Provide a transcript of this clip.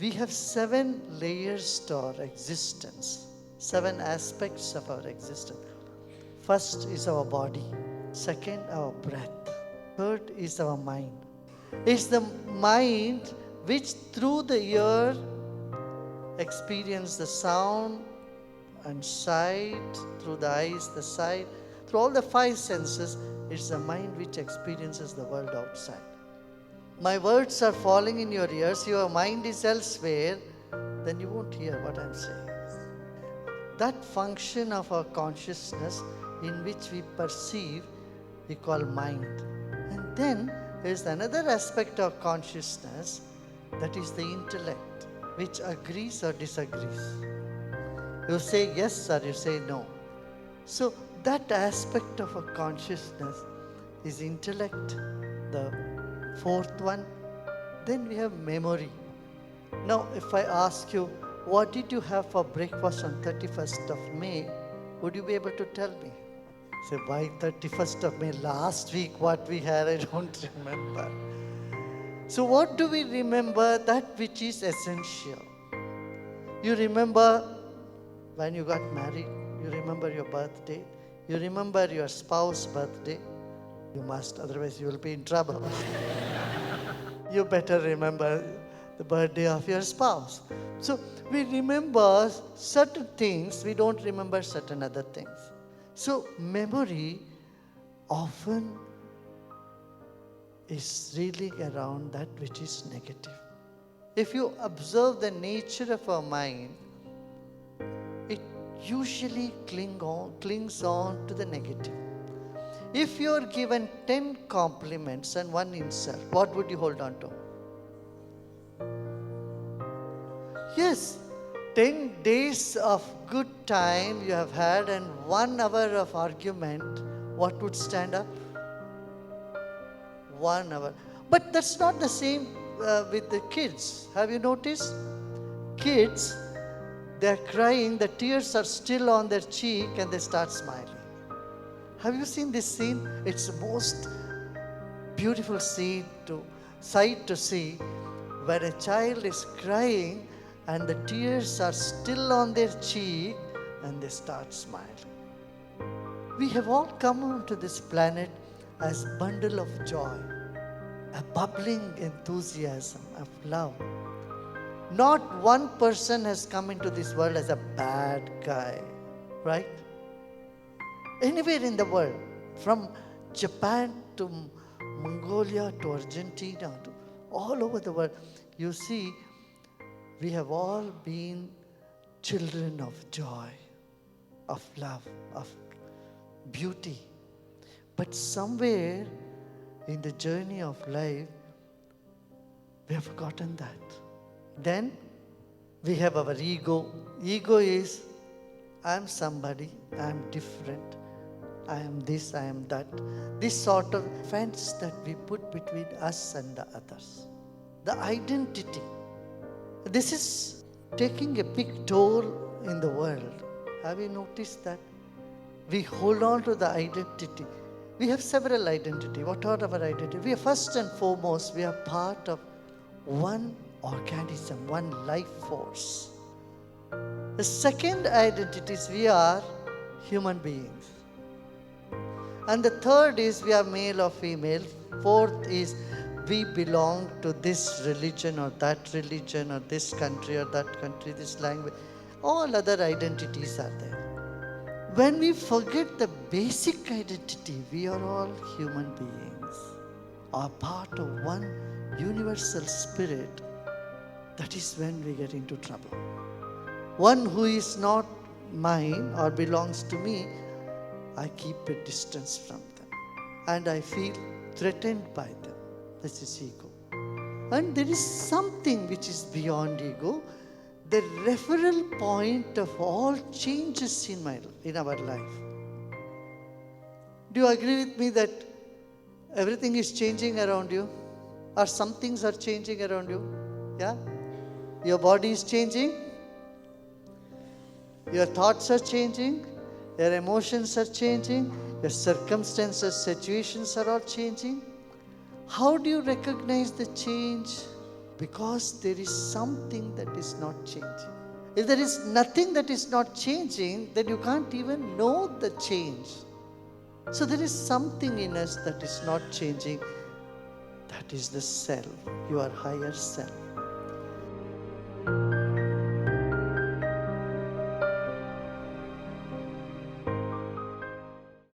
We have 7 layers to our existence, 7 aspects of our existence. First is our body, second, our breath, third is our mind. It's the mind which through the ear experience the sound and sight, through the eyes, the sight, through all the 5 senses. It's the mind which experiences the world outside. My words are falling in your ears, your mind is elsewhere, then you won't hear what I'm saying. That function of our consciousness in which we perceive, we call mind. And then there is another aspect of consciousness, that is the intellect, which agrees or disagrees. You say yes or you say no. So that aspect of a consciousness is intellect, the 4th one. Then we have memory. Now if I ask you, what did you have for breakfast on 31st of May? Would you be able to tell me? Say, why 31st of May? Last week what we had, I don't remember. So what do we remember? That which is essential. You remember when you got married. You remember your birthday. You remember your spouse's birthday. You must, otherwise you will be in trouble. You better remember the birthday of your spouse. So we remember certain things, we don't remember certain other things. So memory often is reeling around that which is negative. If you observe the nature of our mind, it usually clings on to the negative. If you are given 10 compliments and 1 insult, what would you hold on to? Yes, 10 days of good time you have had and 1 hour of argument, what would stand up? 1 hour. But that's not the same with the kids. Have you noticed? Kids, they're crying, the tears are still on their cheek and they start smiling. Have you seen this scene? It's the most beautiful sight to see, where a child is crying and the tears are still on their cheek and they start smiling. We have all come onto this planet as a bundle of joy, a bubbling enthusiasm of love. Not one person has come into this world as a bad guy, right? Anywhere in the world, from Japan to Mongolia to Argentina to all over the world, you see, we have all been children of joy, of love, of beauty. But somewhere in the journey of life, we have forgotten that. Then we have our ego. Ego is, I am somebody, I am different, I am this, I am that. This sort of fence that we put between us and the others. The identity. This is taking a big toll in the world. Have you noticed that? We hold on to the identity. We have several identities. What are our identities? We are first and foremost, we are part of one organism, one life force. The second identity is we are human beings. And the third is we are male or female. Fourth is we belong to this religion or that religion or this country or that country, this language. All other identities are there. When we forget the basic identity, we are all human beings, are part of one universal spirit. That is when we get into trouble. One who is not mine or belongs to me, I keep a distance from them and I feel threatened by them. This is ego. And there is something which is beyond ego, the referral point of all changes in our life. Do you agree with me that everything is changing around you? Or some things are changing around you? Yeah? Your body is changing. Your thoughts are changing. Your emotions are changing. Your circumstances, situations are all changing. How do you recognize the change? Because there is something that is not changing. If there is nothing that is not changing, then you can't even know the change. So there is something in us that is not changing. That is the self, your higher self.